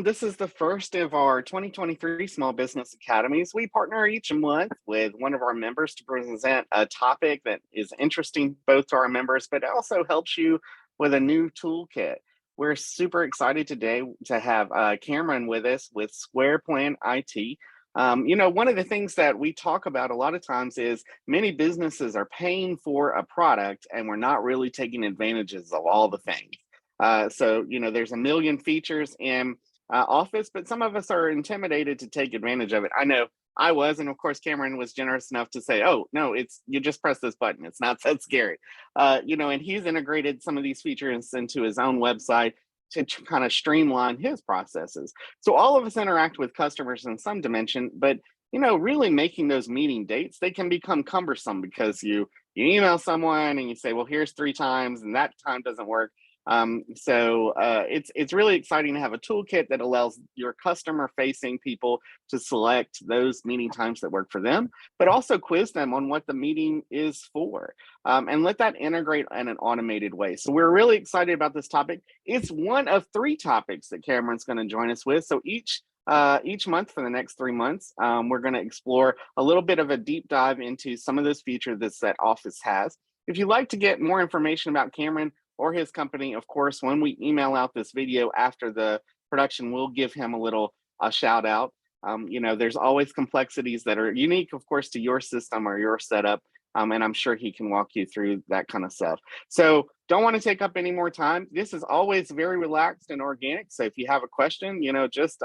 This is the first of our 2023 Small Business Academies. We partner each month with one of our members to present a topic that is interesting both to our members, but also helps you with a new toolkit. We're super excited today to have Cameron with us with Square Plan IT. One of the things that we talk about a lot of times is many businesses are paying for a product and we're not really taking advantages of all the things. There's a million features in Office, but some of us are intimidated to take advantage of it. I know I was, and of course, Cameron was generous enough to say, "Oh no, it's you just press this button. It's not that scary." And he's integrated some of these features into his own website to kind of streamline his processes. So all of us interact with customers in some dimension, but really making those meeting dates, they can become cumbersome because you email someone and you say, "Well, here's 3 times," and that time doesn't work. It's really exciting to have a toolkit that allows your customer facing people to select those meeting times that work for them, but also quiz them on what the meeting is for, and let that integrate in an automated way. So we're really excited about this topic. It's one of 3 topics that Cameron's going to join us with. So each month for the next 3 months, we're going to explore a little bit of a deep dive into some of those features that Office has. If you'd like to get more information about Cameron or his company, of course, when we email out this video after the production, we'll give him a shout out. There's always complexities that are unique, of course, to your system or your setup. And I'm sure he can walk you through that kind of stuff. So don't want to take up any more time. This is always very relaxed and organic. So if you have a question, just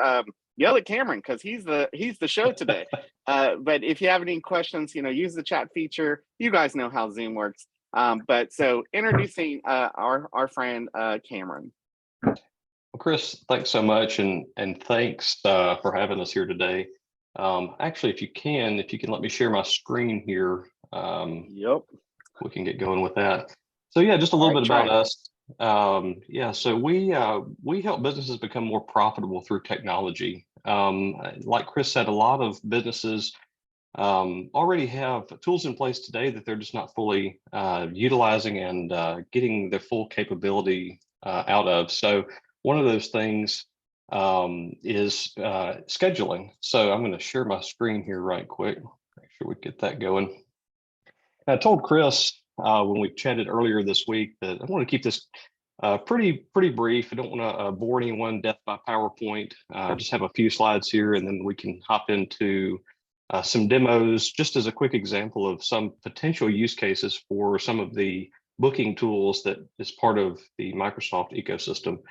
yell at Cameron because he's the show today. But if you have any questions, use the chat feature. You guys know how Zoom works. So introducing our friend Cameron. Well, Chris, thanks so much, and thanks for having us here today. Actually, if you can let me share my screen here. Yep. We can get going with that. So yeah, just a little bit about us. So we help businesses become more profitable through technology. Like Chris said, a lot of businesses already have tools in place today that they're just not fully utilizing and getting their full capability out of. So one of those things is scheduling. So I'm going to share my screen here right quick. Make sure we get that going. And I told Chris when we chatted earlier this week that I want to keep this pretty brief. I don't want to bore anyone death by PowerPoint. Just have a few slides here, and then we can hop into some demos, just as a quick example of some potential use cases for some of the booking tools that is part of the Microsoft ecosystem.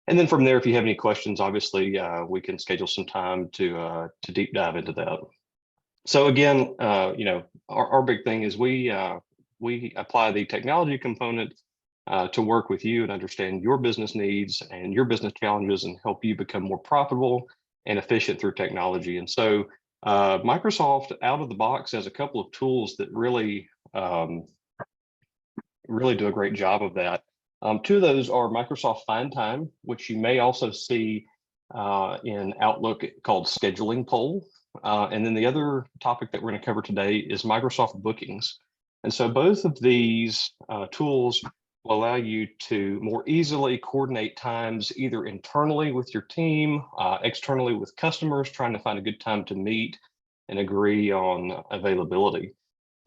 And then from there, if you have any questions, obviously we can schedule some time to deep dive into that. So again, our big thing is we apply the technology component to work with you and understand your business needs and your business challenges and help you become more profitable and efficient through technology. And so Microsoft out of the box has a couple of tools that really do a great job of that. 2 of those are Microsoft FindTime, which you may also see in Outlook called Scheduling Poll. And then the other topic that we're going to cover today is Microsoft Bookings. And so both of these tools will allow you to more easily coordinate times either internally with your team, externally with customers, trying to find a good time to meet and agree on availability.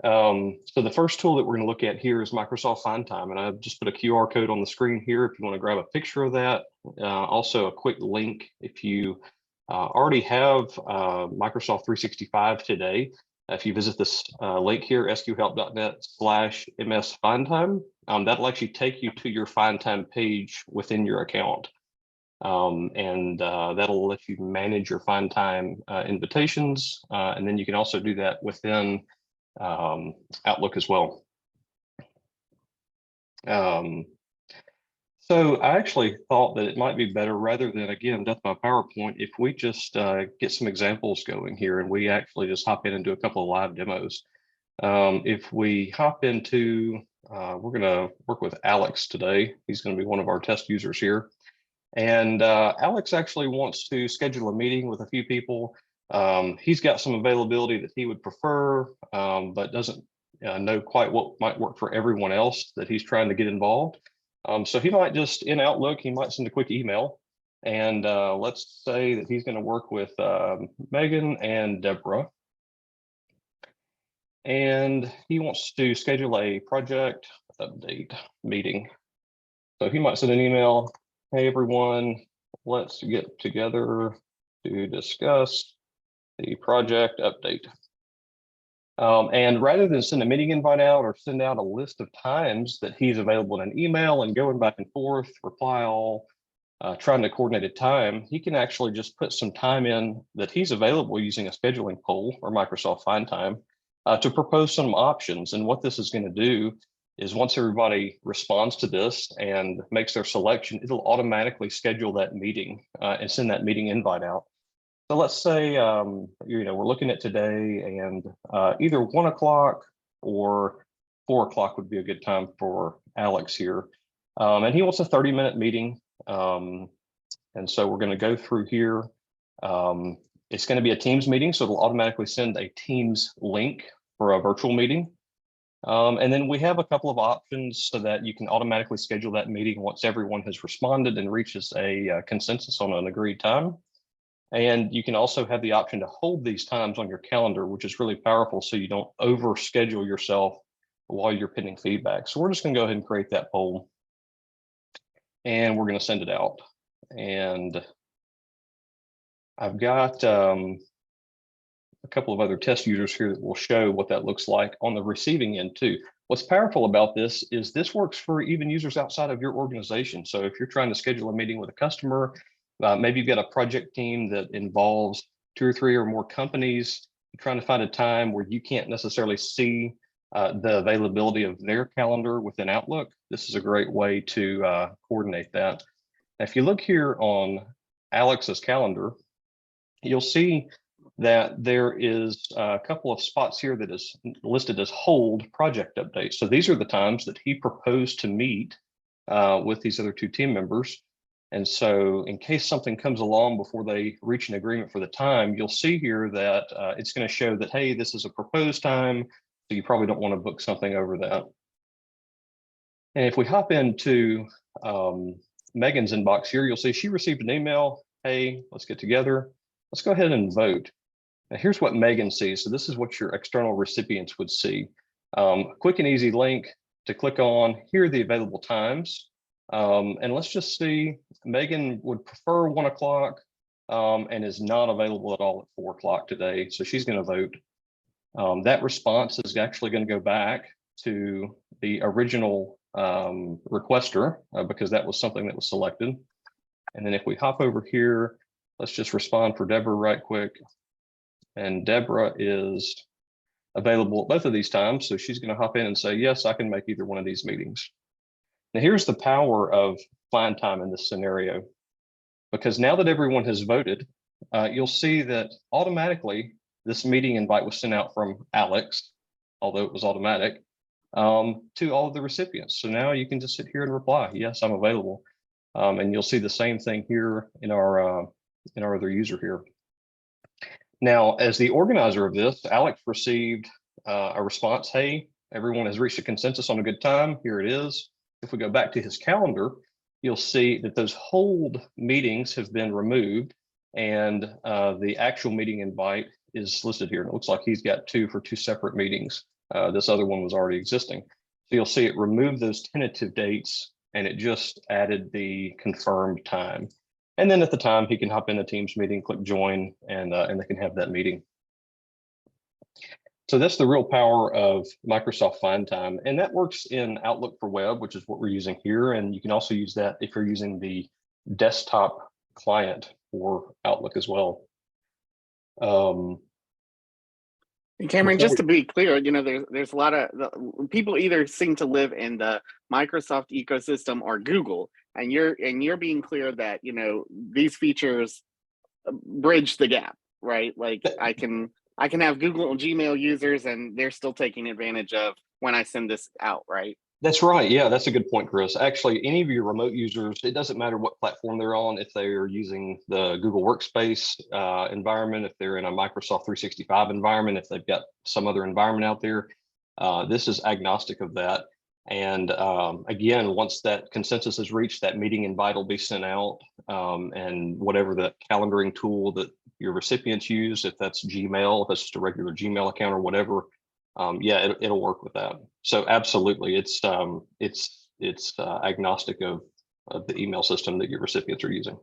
So the first tool that we're going to look at here is Microsoft FindTime, and I've just put a QR code on the screen here if you want to grab a picture of that. Also a quick link if you already have Microsoft 365 today. If you visit this link here, sqhelp.net/ms-FindTime, that'll actually take you to your FindTime page within your account. That'll let you manage your FindTime invitations. And then you can also do that within Outlook as well. So I actually thought that it might be better, rather than, again, death by PowerPoint, if we just get some examples going here and we actually just hop in and do a couple of live demos. If we hop into, we're going to work with Alex today. He's going to be one of our test users here. And Alex actually wants to schedule a meeting with a few people. He's got some availability that he would prefer, but doesn't know quite what might work for everyone else that he's trying to get involved. So he might just, in Outlook, he might send a quick email And let's say that he's going to work with Megan and Deborah. And he wants to schedule a project update meeting. So he might send an email, hey, everyone, let's get together to discuss the project update. And rather than send a meeting invite out or send out a list of times that he's available in an email and going back and forth, reply all, trying to coordinate a time, he can actually just put some time in that he's available using a scheduling poll or Microsoft FindTime to propose some options. And what this is going to do is once everybody responds to this and makes their selection, it'll automatically schedule that meeting and send that meeting invite out. So let's say, we're looking at today and either 1 o'clock or 4 o'clock would be a good time for Alex here. And he wants a 30-minute meeting. And so we're going to go through here. It's going to be a Teams meeting, so it'll automatically send a Teams link for a virtual meeting. And then we have a couple of options so that you can automatically schedule that meeting once everyone has responded and reaches a consensus on an agreed time. And you can also have the option to hold these times on your calendar, which is really powerful so you don't overschedule yourself while you're pending feedback. So we're just going to go ahead and create that poll. And we're going to send it out. And I've got a couple of other test users here that will show what that looks like on the receiving end too. What's powerful about this is this works for even users outside of your organization. So if you're trying to schedule a meeting with a customer, maybe you've got a project team that involves 2 or 3 or more companies, you're trying to find a time where you can't necessarily see the availability of their calendar within Outlook. This is a great way to coordinate that. Now, if you look here on Alex's calendar, you'll see that there is a couple of spots here that is listed as hold project updates. So these are the times that he proposed to meet with these other 2 team members. And so in case something comes along before they reach an agreement for the time, you'll see here that it's going to show that, hey, this is a proposed time, so you probably don't want to book something over that. And if we hop into Megan's inbox here, you'll see she received an email, hey, let's get together. Let's go ahead and vote. Now here's what Megan sees. So this is what your external recipients would see. Quick and easy link to click on. Here are the available times. And let's just see, Megan would prefer 1 o'clock and is not available at all at 4 o'clock today. So she's going to vote. That response is actually going to go back to the original requester because that was something that was selected. And then if we hop over here, let's just respond for Deborah right quick. And Deborah is available at both of these times. So she's going to hop in and say, yes, I can make either one of these meetings. Now here's the power of FindTime in this scenario, because now that everyone has voted, you'll see that automatically this meeting invite was sent out from Alex, although it was automatic, to all of the recipients. So now you can just sit here and reply, yes, I'm available. And you'll see the same thing here in our other user here. Now, as the organizer of this, Alex received a response, hey, everyone has reached a consensus on a good time. Here it is. If we go back to his calendar, you'll see that those hold meetings have been removed and the actual meeting invite is listed here. And it looks like he's got 2 for 2 separate meetings. This other one was already existing. So you'll see it removed those tentative dates and it just added the confirmed time. And then at the time, he can hop in a Teams meeting, click join, and they can have that meeting. So that's the real power of Microsoft FindTime. And that works in Outlook for Web, which is what we're using here. And you can also use that if you're using the desktop client for Outlook as well. And Cameron, just to be clear, there's a lot of people either seem to live in the Microsoft ecosystem or Google, and you're being clear that these features bridge the gap, right? Like I can have Google and Gmail users, and they're still taking advantage of when I send this out, right? That's right. Yeah, that's a good point, Chris. Actually, any of your remote users, it doesn't matter what platform they're on, if they are using the Google Workspace environment, if they're in a Microsoft 365 environment, if they've got some other environment out there, this is agnostic of that. And again, once that consensus is reached, that meeting invite will be sent out, and whatever the calendaring tool that your recipients use, if that's Gmail, if it's just a regular Gmail account or whatever, yeah, it'll work with that. So absolutely, it's agnostic of the email system that your recipients are using.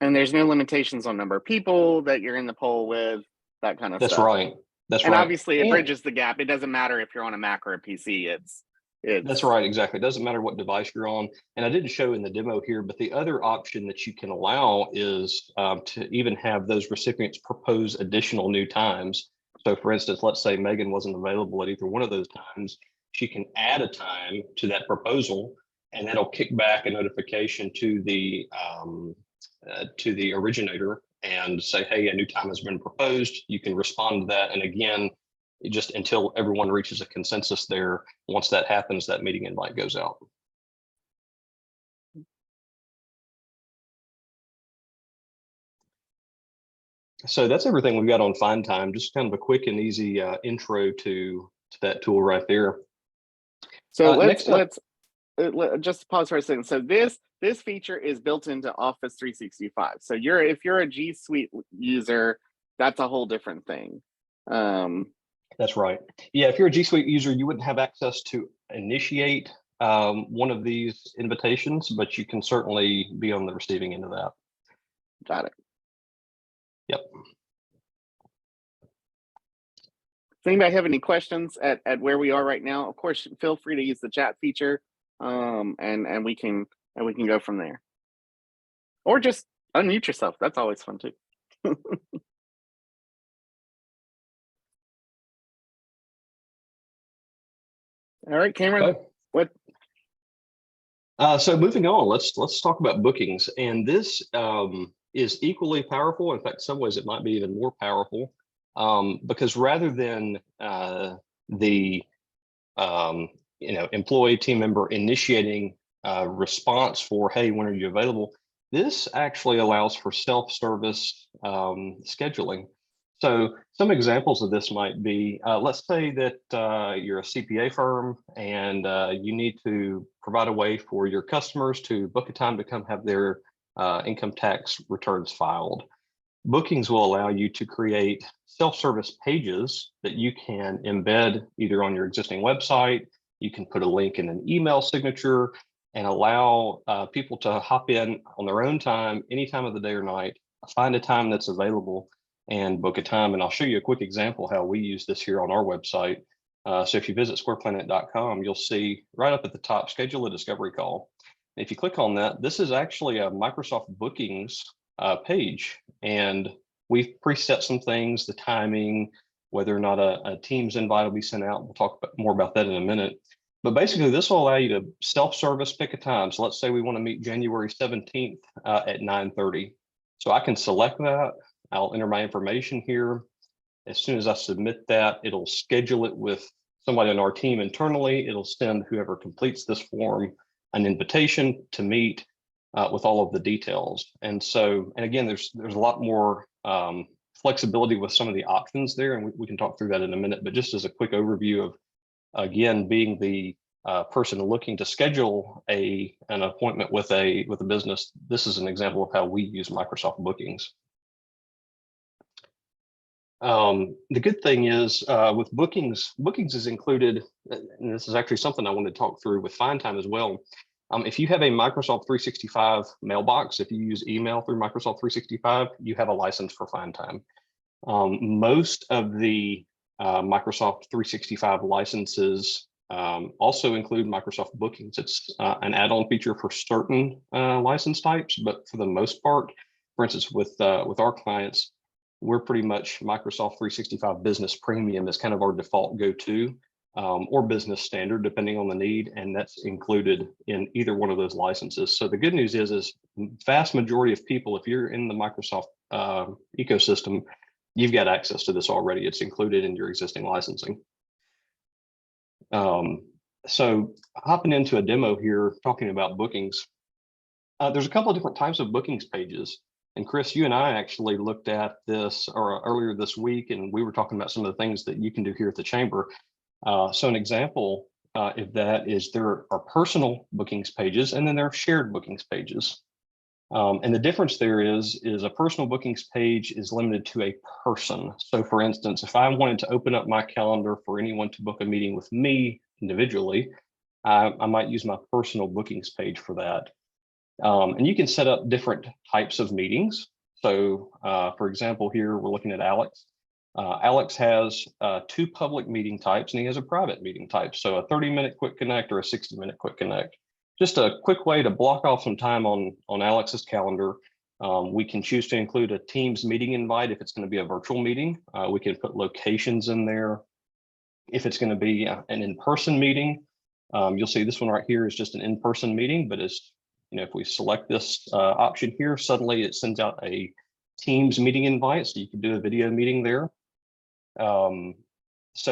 And there's no limitations on number of people that you're in the poll with, that kind of That's stuff. right. That's and right. Obviously it bridges the gap. It doesn't matter if you're on a Mac or a PC. It's That's right, exactly. It doesn't matter what device you're on. And I didn't show in the demo here, but the other option that you can allow is to even have those recipients propose additional new times. So for instance, let's say Megan wasn't available at either one of those times. She can add a time to that proposal, and that'll kick back a notification to the originator and say, hey, a new time has been proposed. You can respond to that. And again, just until everyone reaches a consensus there, once that happens, that meeting invite goes out. So that's everything we've got on FindTime. Just kind of a quick and easy intro to that tool right there. So let's just pause for a second. So this feature is built into Office 365. So if you're a G Suite user, that's a whole different thing. That's right. Yeah, if you're a G Suite user, you wouldn't have access to initiate one of these invitations, but you can certainly be on the receiving end of that. Got it. Yep. Does anybody have any questions at where we are right now? Of course, feel free to use the chat feature, and we can go from there. Or just unmute yourself. That's always fun too. All right, Cameron. Okay. What? So moving on, let's talk about bookings, and this is equally powerful. In fact, in some ways it might be even more powerful, because rather than the employee team member initiating a response for, hey, when are you available, this actually allows for self-service scheduling. So some examples of this might be, let's say that you're a CPA firm and you need to provide a way for your customers to book a time to come have their income tax returns filed. Bookings will allow you to create self-service pages that you can embed either on your existing website. You can put a link in an email signature and allow people to hop in on their own time, any time of the day or night, find a time that's available and book a time. And I'll show you a quick example how we use this here on our website. So if you visit squareplanet.com, you'll see right up at the top, schedule a discovery call. And if you click on that, this is actually a Microsoft Bookings page. And we've preset some things, the timing, whether or not a Teams invite will be sent out. We'll talk more about that in a minute. But basically, this will allow you to self-service pick a time. So let's say we want to meet January 17th at 9:30. So I can select that. I'll enter my information here. As soon as I submit that, it'll schedule it with somebody on our team internally. It'll send whoever completes this form an invitation to meet with all of the details. And again, there's a lot more flexibility with some of the options there, and we can talk through that in a minute. But just as a quick overview of, again, being the person looking to schedule an appointment with a business, this is an example of how we use Microsoft Bookings. The good thing is with bookings is included, and this is actually something I want to talk through with FindTime as well. If you have a Microsoft 365 mailbox, if you use email through Microsoft 365, you have a license for FindTime. Most of the Microsoft 365 licenses also include Microsoft Bookings. It's an add-on feature for certain license types, but for the most part, for instance, with our clients, we're pretty much Microsoft 365 Business Premium is kind of our default go-to, or Business Standard, depending on the need, and that's included in either one of those licenses. So the good news is vast majority of people, if you're in the Microsoft ecosystem, you've got access to this already. It's included in your existing licensing. So hopping into a demo here, talking about bookings, there's a couple of different types of bookings pages. And Chris, you and I actually looked at this earlier this week, and we were talking about some of the things that you can do here at the chamber. So an example of that is there are personal bookings pages, and then there are shared bookings pages. And the difference there is a personal bookings page is limited to a person. So for instance, if I wanted to open up my calendar for anyone to book a meeting with me individually, I might use my personal bookings page for that. And you can set up different types of meetings. So for example, here we're looking at Alex. Alex has 2 public meeting types, and he has a private meeting type. So a 30-minute quick connect or a 60-minute quick connect. Just a quick way to block off some time on Alex's calendar. We can choose to include a Teams meeting invite if it's going to be a virtual meeting. We can put locations in there. If it's going to be an in-person meeting, you'll see this one right here is just an in-person meeting, but as you know, if we select this option here, suddenly it sends out a Teams meeting invite, so you can do a video meeting there. So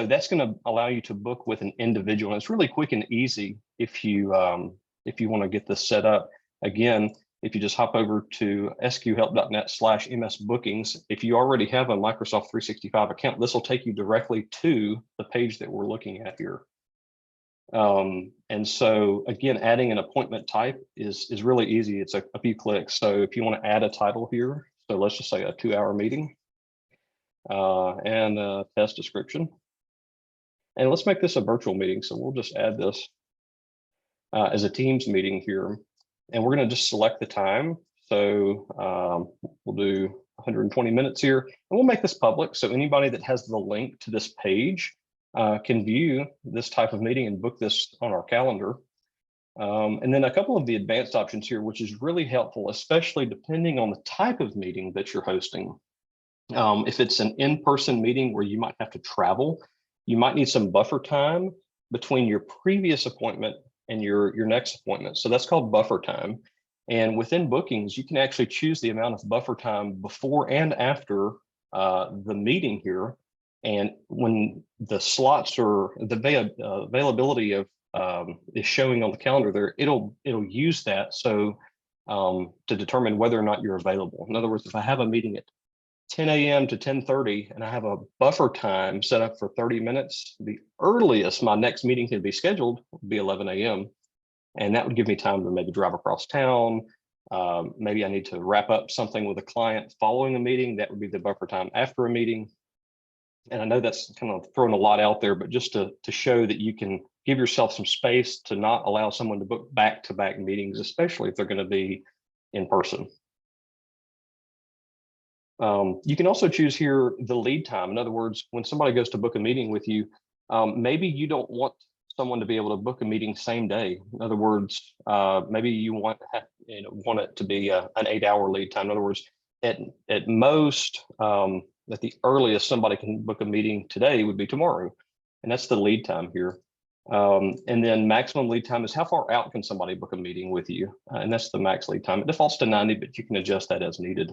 that's going to allow you to book with an individual, and it's really quick and easy if you want to get this set up. Again, if you just hop over to sqhelp.net/msbookings, if you already have a Microsoft 365 account, this will take you directly to the page that we're looking at here. And so again, adding an appointment type is really easy. It's a few clicks. So if you want to add a title here, so let's just say a 2-hour meeting and a test description. And let's make this a virtual meeting. So we'll just add this as a Teams meeting here. And we're going to just select the time. So we'll do 120 minutes here. And we'll make this public. So anybody that has the link to this page can view this type of meeting and book this on our calendar. And then a couple of the advanced options here, which is really helpful, especially depending on the type of meeting that you're hosting. If it's an in-person meeting where you might have to travel, you might need some buffer time between your previous appointment and your next appointment. So that's called buffer time. And within bookings, you can actually choose the amount of buffer time before and after the meeting here. And when the slots or the availability of is showing on the calendar there, it'll use that so to determine whether or not you're available. In other words, if I have a meeting at 10 a.m. to 10:30 and I have a buffer time set up for 30 minutes, the earliest my next meeting can be scheduled would be 11 a.m. And that would give me time to maybe drive across town. Maybe I need to wrap up something with a client following a meeting. That would be the buffer time after a meeting. And I know that's kind of throwing a lot out there, but just to show that you can give yourself some space to not allow someone to book back-to-back meetings, especially if they're going to be in person. You can also choose here the lead time. In other words, when somebody goes to book a meeting with you, maybe you don't want someone to be able to book a meeting same day. In other words, maybe you want it to be an 8-hour lead time. In other words, at most, at the earliest somebody can book a meeting today would be tomorrow, and that's the lead time here. And then maximum lead time is how far out can somebody book a meeting with you, and that's the max lead time. It defaults to 90, but you can adjust that as needed.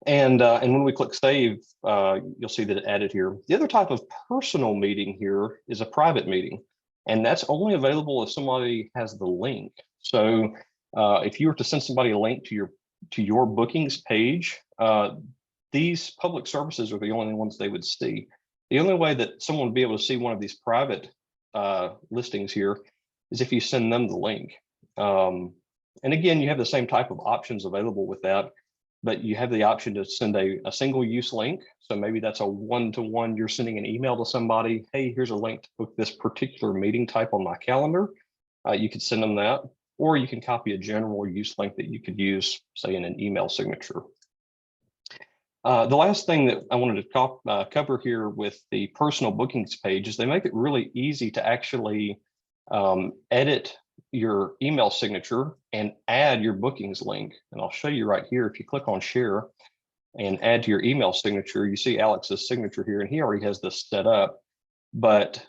And when we click save, you'll see that it added here. The other type of personal meeting here is a private meeting, and that's only available if somebody has the link. So if you were to send somebody a link to your bookings page, these public services are the only ones they would see. The only way that someone would be able to see one of these private listings here is if you send them the link. And again, you have the same type of options available with that, but you have the option to send a single use link. So maybe that's a one-to-one, you're sending an email to somebody, hey, here's a link to book this particular meeting type on my calendar. You could send them that, or you can copy a general use link that you could use, say, in an email signature. The last thing that I wanted to cover here with the personal bookings page is they make it really easy to actually edit your email signature and add your bookings link. And I'll show you right here. If you click on share and add to your email signature, you see Alex's signature here, and he already has this set up. But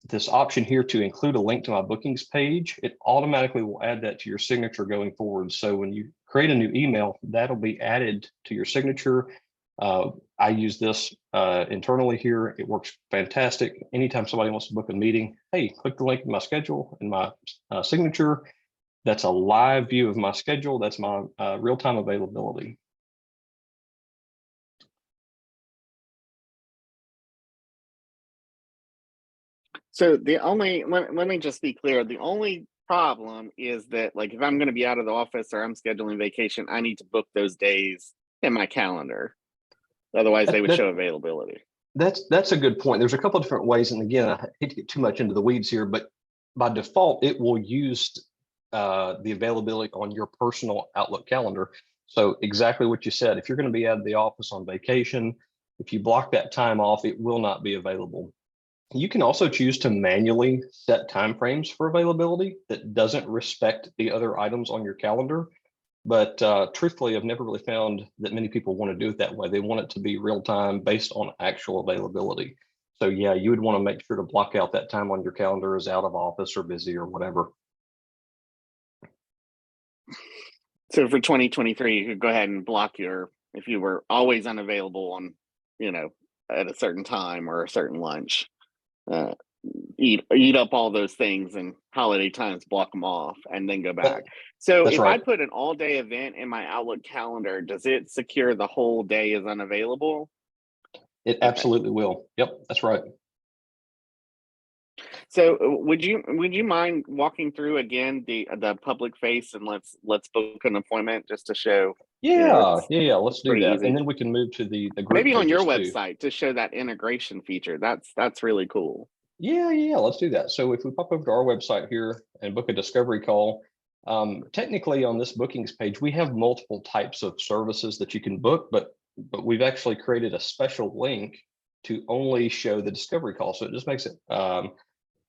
this option here to include a link to my bookings page, it automatically will add that to your signature going forward. So when you create a new email, that'll be added to your signature. I use this internally here. It works fantastic. Anytime somebody wants to book a meeting, hey, click the link in my schedule and my signature, That's a live view of my schedule. That's my real-time availability. So let me just be clear. The only problem is that, like, if I'm going to be out of the office or I'm scheduling vacation, I need to book those days in my calendar. Otherwise, they would show availability. That's a good point. There's a couple of different ways, and again, I hate to get too much into the weeds here, but by default, it will use the availability on your personal Outlook calendar. So exactly what you said. If you're going to be out of the office on vacation, if you block that time off, it will not be available. You can also choose to manually set timeframes for availability that doesn't respect the other items on your calendar. But truthfully, I've never really found that many people want to do it that way. They want it to be real time based on actual availability. So yeah, you would want to make sure to block out that time on your calendar as out of office or busy or whatever. So for 2023, you could go ahead and block if you were always unavailable on, at a certain time or a certain lunch, eat up all those things, and holiday times block them off and then go back. So That's if right. I put an all-day event in my Outlook calendar, does it secure the whole day is unavailable? It absolutely will. Yep, that's right. So would you mind walking through again the public face, and let's book an appointment just to show, Yeah, it's yeah, let's do pretty that. easy. And then we can move to the group Maybe on your pages too. website to show that integration feature. That's really cool. Yeah, let's do that. So if we pop over to our website here and book a discovery call, technically on this bookings page, we have multiple types of services that you can book, but we've actually created a special link to only show the discovery call. So it just makes it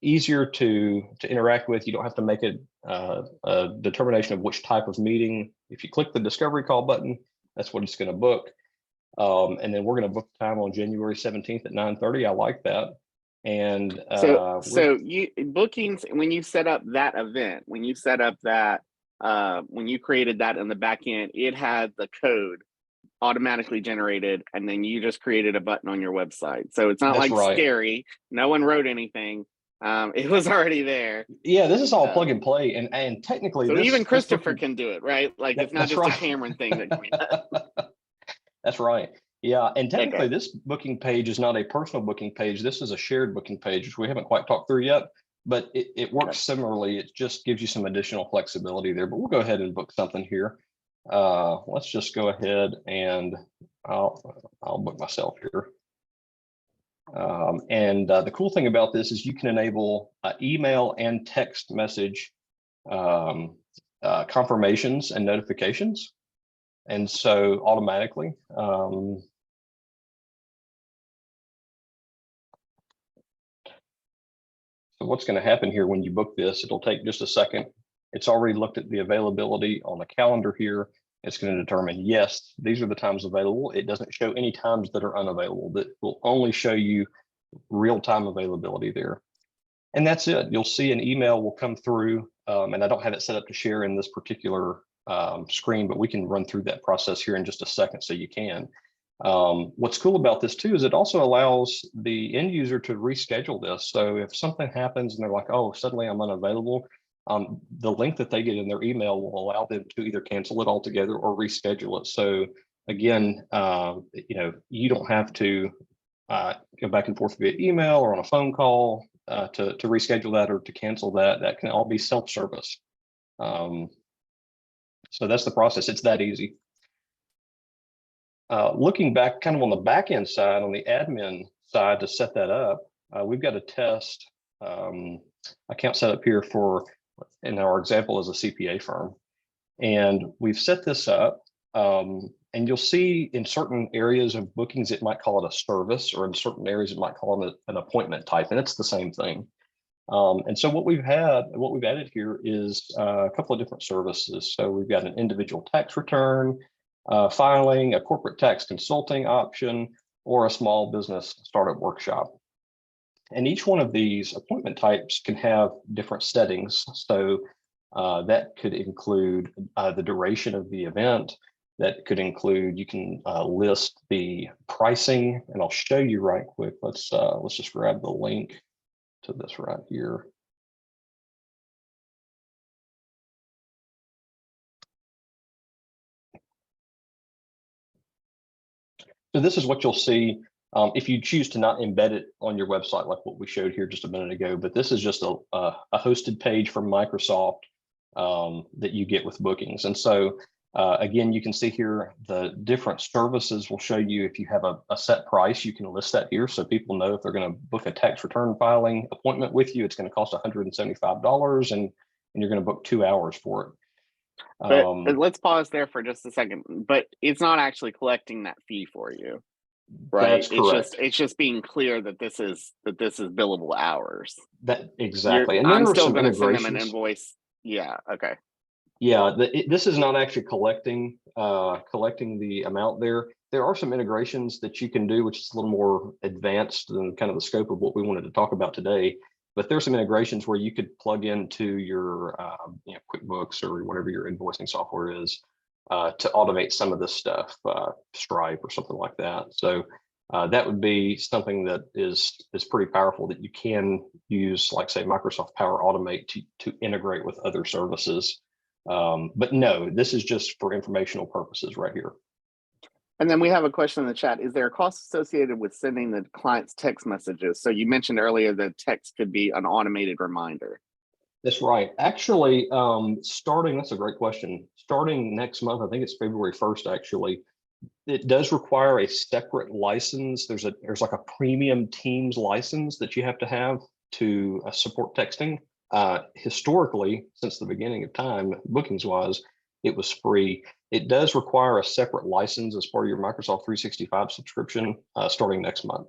easier to interact with. You don't have to make a determination of which type of meeting. If you click the discovery call button, that's what it's going to book. And then we're going to book time on January 17th at 9:30. I like that. And so you bookings, when you set up that event, when you set up that when you created that in the back end, it had the code automatically generated, and then you just created a button on your website. So it's not that's like right. scary. No one wrote anything. It was already there. Yeah, this is all plug and play, and technically So even this Christopher booking, can do it, right? Like, it's not that's just a right. Cameron thing that can be done. That's right. Yeah, and technically Okay. this booking page is not a personal booking page. This is a shared booking page, which we haven't quite talked through yet, but it works similarly. It just gives you some additional flexibility there, but we'll go ahead and book something here. Let's just go ahead and I'll book myself here. And the cool thing about this is you can enable email and text message confirmations and notifications. And so automatically, so what's going to happen here when you book this, it'll take just a second. It's already looked at the availability on the calendar here. It's going to determine, yes, these are the times available. It doesn't show any times that are unavailable. That will only show you real-time availability there. And that's it. You'll see an email will come through, and I don't have it set up to share in this particular screen, but we can run through that process here in just a second so you can. What's cool about this too is it also allows the end user to reschedule this. So if something happens and they're like, oh, suddenly I'm unavailable, the link that they get in their email will allow them to either cancel it altogether or reschedule it. So again, you don't have to go back and forth via email or on a phone call to reschedule that or to cancel that. That can all be self-service. So that's the process. It's that easy. Looking back kind of on the back end side, on the admin side to set that up, we've got a test account set up here for, in our example, as a CPA firm. And we've set this up. And you'll see in certain areas of bookings, it might call it a service, or in certain areas, it might call it an appointment type, and it's the same thing. And so what we've added here is a couple of different services. So we've got an individual tax return, filing, a corporate tax consulting option, or a small business startup workshop. And each one of these appointment types can have different settings. So that could include the duration of the event. That could include, you can list the pricing, and I'll show you right quick. Let's just grab the link to this right here. So this is what you'll see if you choose to not embed it on your website, like what we showed here just a minute ago. But this is just a hosted page from Microsoft that you get with bookings. And so again, you can see here the different services will show you if you have a set price, you can list that here so people know if they're going to book a tax return filing appointment with you, it's going to cost $175 and you're going to book 2 hours for it. But let's pause there for just a second. But it's not actually collecting that fee for you, right? That's correct. It's just being clear that this is billable hours. That exactly. And I'm there are still some going to send them an integrations. invoice. Yeah. Okay. Yeah, this is not actually collecting the amount there. There are some integrations that you can do, which is a little more advanced than kind of the scope of what we wanted to talk about today. But there's some integrations where you could plug into your QuickBooks or whatever your invoicing software is to automate some of this stuff, Stripe or something like that. So that would be something that is pretty powerful that you can use, like say Microsoft Power Automate to integrate with other services. But no, this is just for informational purposes right here. And then we have a question in the chat. Is there a cost associated with sending the client's text messages? So you mentioned earlier that text could be an automated reminder. That's right. Actually, that's a great question. Starting next month, I think it's February 1st, actually, it does require a separate license. There's like a premium Teams license that you have to support texting. Historically, since the beginning of time, bookings wise, it was free. It does require a separate license as part of your Microsoft 365 subscription starting next month.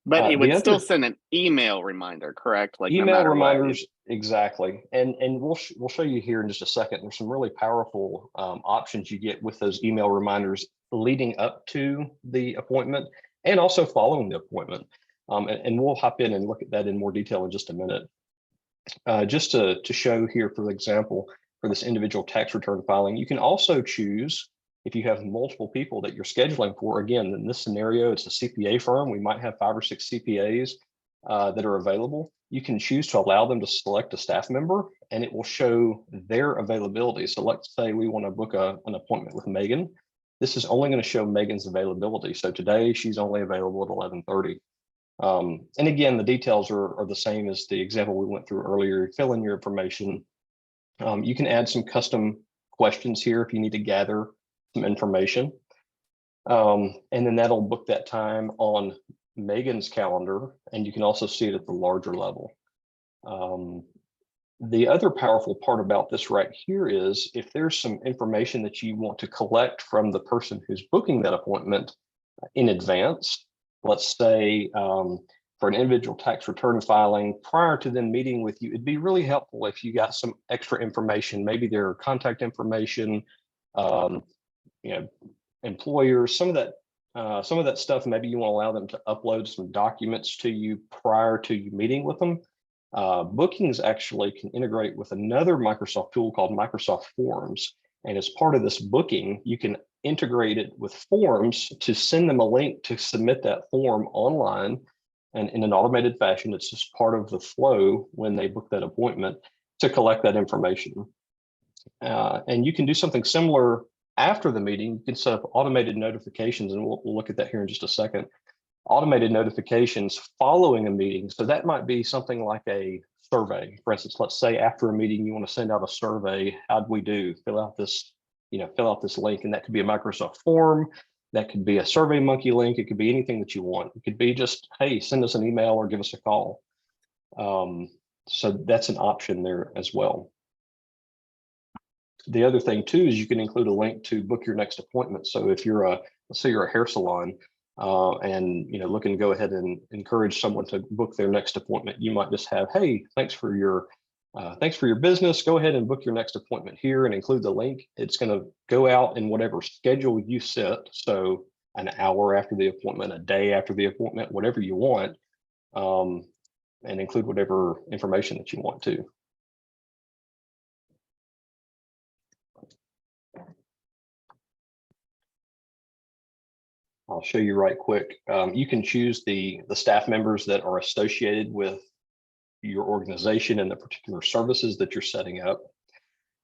But it would still send an email reminder, correct? Like email reminders, exactly. And we'll show you here in just a second. There's some really powerful options you get with those email reminders leading up to the appointment and also following the appointment. And we'll hop in and look at that in more detail in just a minute. Just to show here, for example, for this individual tax return filing, you can also choose if you have multiple people that you're scheduling for. Again, in this scenario, it's a CPA firm. We might have 5 or 6 CPAs that are available. You can choose to allow them to select a staff member and it will show their availability. So let's say we want to book an appointment with Megan. This is only going to show Megan's availability. So today she's only available at 11:30. And again, the details are the same as the example we went through earlier. Fill in your information. You can add some custom questions here if you need to gather some information. And then that'll book that time on Megan's calendar, and you can also see it at the larger level. The other powerful part about this right here is if there's some information that you want to collect from the person who's booking that appointment in advance, let's say for an individual tax return filing, prior to them meeting with you, it'd be really helpful if you got some extra information, maybe their contact information, employers, some of that stuff. Maybe you want to allow them to upload some documents to you prior to you meeting with them. Bookings actually can integrate with another Microsoft tool called Microsoft Forms. And as part of this booking, you can integrate it with Forms to send them a link to submit that form online and in an automated fashion. It's just part of the flow when they book that appointment to collect that information. And you can do something similar after the meeting. You can set up automated notifications, and we'll look at that here in just a second. Automated notifications following a meeting. So that might be something like a survey. For instance, let's say after a meeting, you want to send out a survey. How'd we do? Fill out this link, and that could be a Microsoft form. That could be a SurveyMonkey link. It could be anything that you want. It could be just, hey, send us an email or give us a call. So that's an option there as well. The other thing too is you can include a link to book your next appointment. So if you're let's say you're a hair salon and looking to go ahead and encourage someone to book their next appointment, you might just have, hey, thanks for your business. Go ahead and book your next appointment here and include the link. It's going to go out in whatever schedule you set. So an hour after the appointment, a day after the appointment, whatever you want, and include whatever information that you want to. I'll show you right quick. You can choose the staff members that are associated with your organization and the particular services that you're setting up.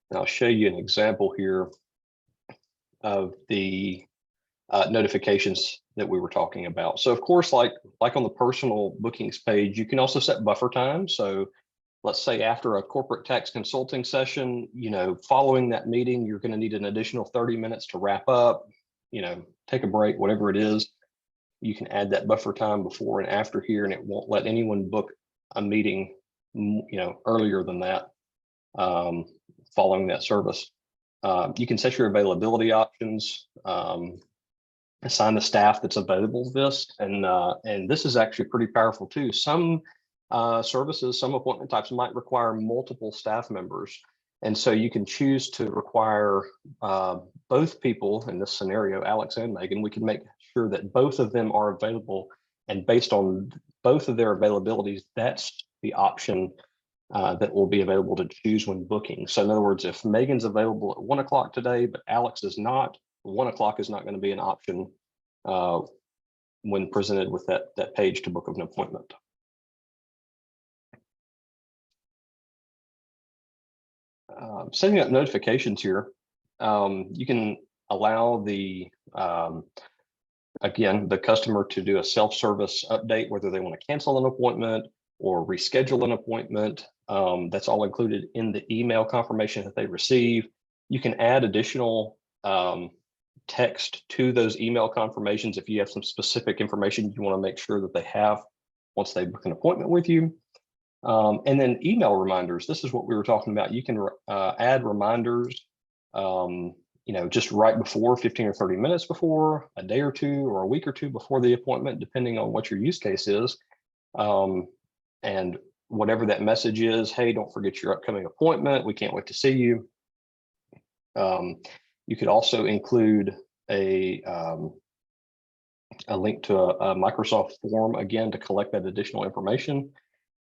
And I'll show you an example here of the notifications that we were talking about. So of course, like on the personal bookings page, you can also set buffer time. So let's say after a corporate tax consulting session, following that meeting, you're going to need an additional 30 minutes to wrap up, take a break, whatever it is. You can add that buffer time before and after here, and it won't let anyone book a meeting, earlier than that, following that service. You can set your availability options, assign the staff that's available to this, and this is actually pretty powerful too. Some services, some appointment types might require multiple staff members, and so you can choose to require both people in this scenario, Alex and Megan. We can make sure that both of them are available, and based on both of their availabilities, that's the option that will be available to choose when booking. So in other words, if Megan's available at 1 o'clock today, but Alex is not, 1 o'clock is not going to be an option when presented with that page to book an appointment. Setting up notifications here, you can allow again, the customer to do a self-service update, whether they want to cancel an appointment or reschedule an appointment. That's all included in the email confirmation that they receive. You can add additional text to those email confirmations if you have some specific information you want to make sure that they have once they book an appointment with you. And then email reminders. This is what we were talking about. You can add reminders, just right before, 15 or 30 minutes before, a day or two, or a week or two before the appointment, depending on what your use case is. And whatever that message is, hey, don't forget your upcoming appointment. We can't wait to see you. You could also include a link to a Microsoft form, again, to collect that additional information.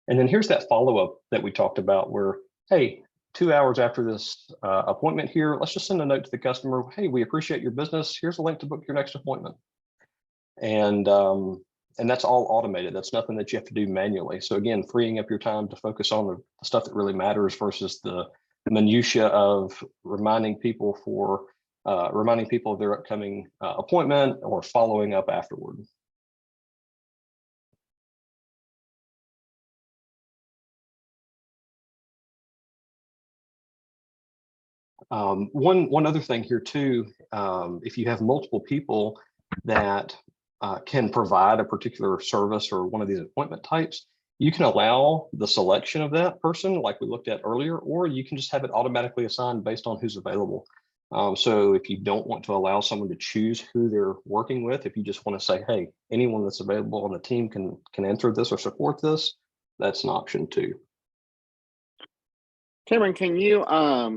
And then here's that follow-up that we talked about where, hey, 2 hours after this appointment here, let's just send a note to the customer. Hey, we appreciate your business. Here's a link to book your next appointment. And that's all automated. That's nothing that you have to do manually. So again, freeing up your time to focus on the stuff that really matters versus the minutia of reminding people of their upcoming appointment or following up afterward. One other thing here too, if you have multiple people that can provide a particular service or one of these appointment types, you can allow the selection of that person like we looked at earlier, or you can just have it automatically assigned based on who's available. So if you don't want to allow someone to choose who they're working with, if you just want to say, hey, anyone that's available on the team can answer this or support this, that's an option too. Cameron, can you,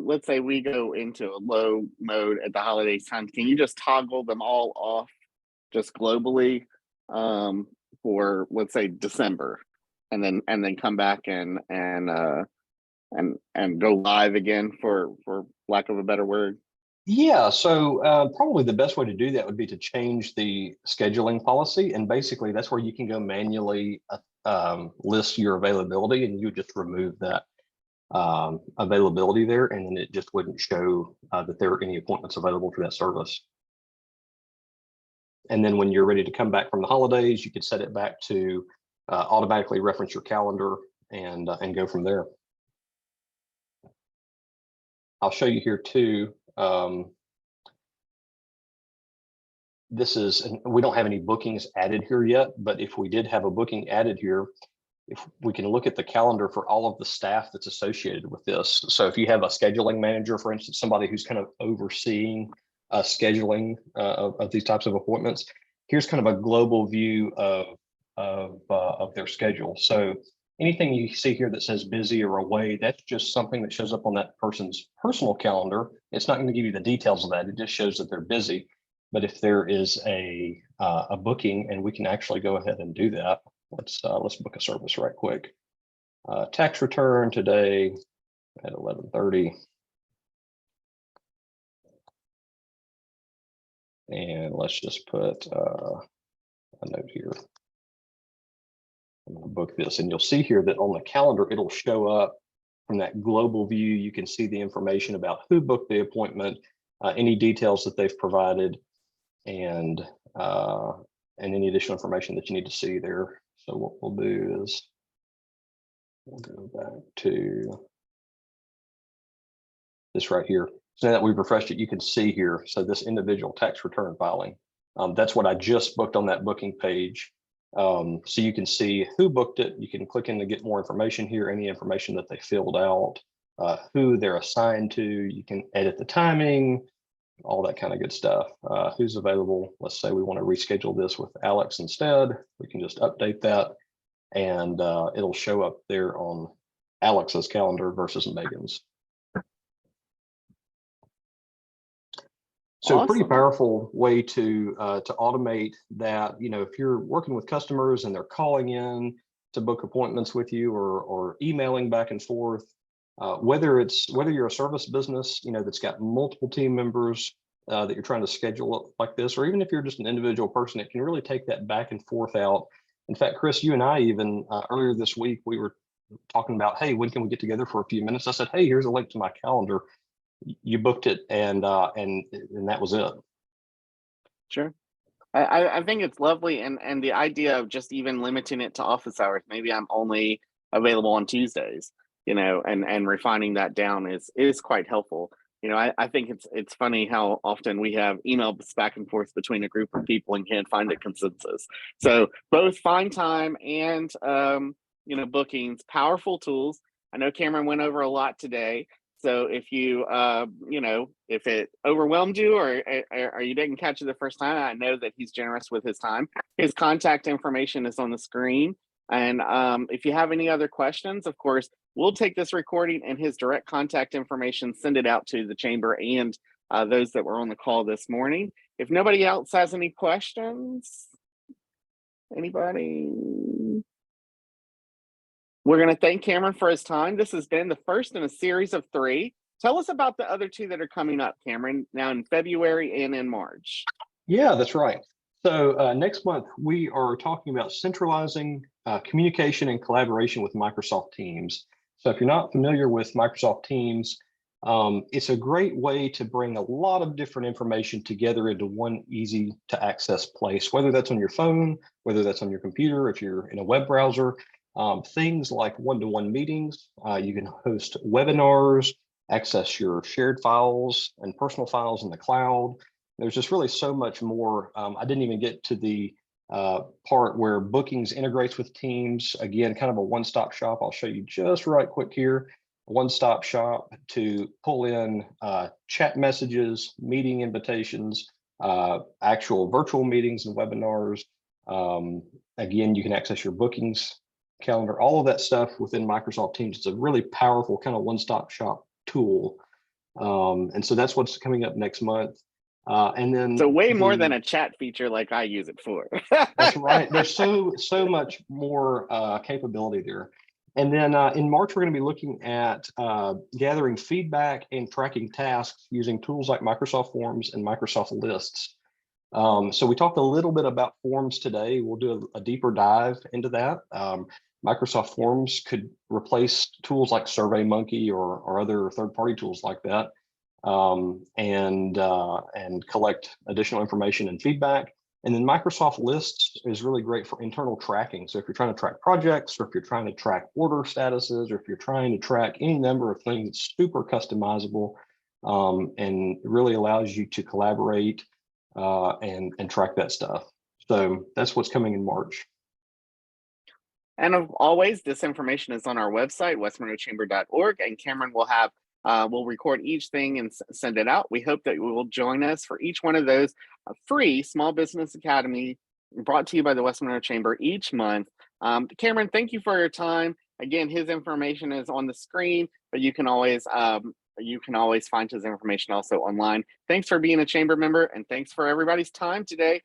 let's say we go into a low mode at the holidays time, can you just toggle them all off just globally for, let's say, December, and then come back and go live again, for lack of a better word? Yeah, so probably the best way to do that would be to change the scheduling policy, and basically that's where you can go manually list your availability, and you would just remove that availability there, and then it just wouldn't show that there are any appointments available for that service. And then when you're ready to come back from the holidays, you could set it back to automatically reference your calendar and go from there. I'll show you here too. This is, and we don't have any bookings added here yet, but if we did have a booking added here, if we can look at the calendar for all of the staff that's associated with this. So if you have a scheduling manager, for instance, somebody who's kind of overseeing scheduling of these types of appointments, here's kind of a global view of their schedule. So anything you see here that says busy or away, that's just something that shows up on that person's personal calendar. It's not going to give you the details of that. It just shows that they're busy. But if there is a booking, and we can actually go ahead and do that, let's book a service right quick. Tax return today at 11:30. And let's just put a note here. I'm going to book this, and you'll see here that on the calendar, it'll show up from that global view. You can see the information about who booked the appointment. any details that they've provided, and any additional information that you need to see there. So what we'll do is we'll go back to this right here. So now that we've refreshed it, you can see here. So this individual tax return filing, that's what I just booked on that booking page. So you can see who booked it. You can click in to get more information here, any information that they filled out, who they're assigned to. You can edit the timing, all that kind of good stuff. Who's available. Let's say we want to reschedule this with Alex instead. We can just update that, and it'll show up there on Alex's calendar versus Megan's. So Awesome. pretty powerful way to automate that. You know, if you're working with customers and they're calling in to book appointments with you, or emailing back and forth, whether you're a service business, you know, that's got multiple team members that you're trying to schedule like this, or even if you're just an individual person, it can really take that back and forth out. In fact, Chris, you and I even earlier this week, we were talking about, hey, when can we get together for a few minutes? I said, hey, here's a link to my calendar. You booked it, and that was it. Sure. I think it's lovely, and the idea of just even limiting it to office hours. Maybe I'm only available on Tuesdays, you know, and refining that down is quite helpful. You know, I think it's funny how often we have emails back and forth between a group of people and can't find a consensus. So both FindTime and you know, Bookings, powerful tools. I know Cameron went over a lot today. So if you, you know, if it overwhelmed you, or you didn't catch it the first time, I know that he's generous with his time. His contact information is on the screen. And if you have any other questions, of course, we'll take this recording and his direct contact information, send it out to the chamber and those that were on the call this morning. If nobody else has any questions, anybody? We're going to thank Cameron for his time. This has been the first in a series of 3. Tell us about the other 2 that are coming up, Cameron, now in February and in March. Yeah, that's right. So next month, we are talking about centralizing communication and collaboration with Microsoft Teams. So if you're not familiar with Microsoft Teams, it's a great way to bring a lot of different information together into one easy to access place, whether that's on your phone, whether that's on your computer, if you're in a web browser. Things like one-to-one meetings, you can host webinars, access your shared files and personal files in the cloud. There's just really so much more. I didn't even get to the part where Bookings integrates with Teams. Again, kind of a one-stop shop. I'll show you just right quick here. One-stop shop to pull in chat messages, meeting invitations, actual virtual meetings and webinars. Again, you can access your bookings calendar, all of that stuff within Microsoft Teams. It's a really powerful kind of one-stop shop tool. And so that's what's coming up next month. And then so way more than a chat feature like I use it for. That's right. There's so much more capability there. And then in March, we're going to be looking at gathering feedback and tracking tasks using tools like Microsoft Forms and Microsoft Lists. So we talked a little bit about forms today. We'll do a deeper dive into that. Microsoft Forms could replace tools like SurveyMonkey or other third-party tools like that, and collect additional information and feedback. And then Microsoft Lists is really great for internal tracking. So if you're trying to track projects, or if you're trying to track order statuses, or if you're trying to track any number of things, it's super customizable, and really allows you to collaborate and track that stuff. So that's what's coming in March. And of always, this information is on our website, westmonroechamber.org, and Cameron will have we'll record each thing and send it out. We hope that you will join us for each one of those free Small Business Academy brought to you by the West Monroe Chamber each month. Cameron, thank you for your time. Again, his information is on the screen, but you can always find his information also online. Thanks for being a chamber member, and thanks for everybody's time today.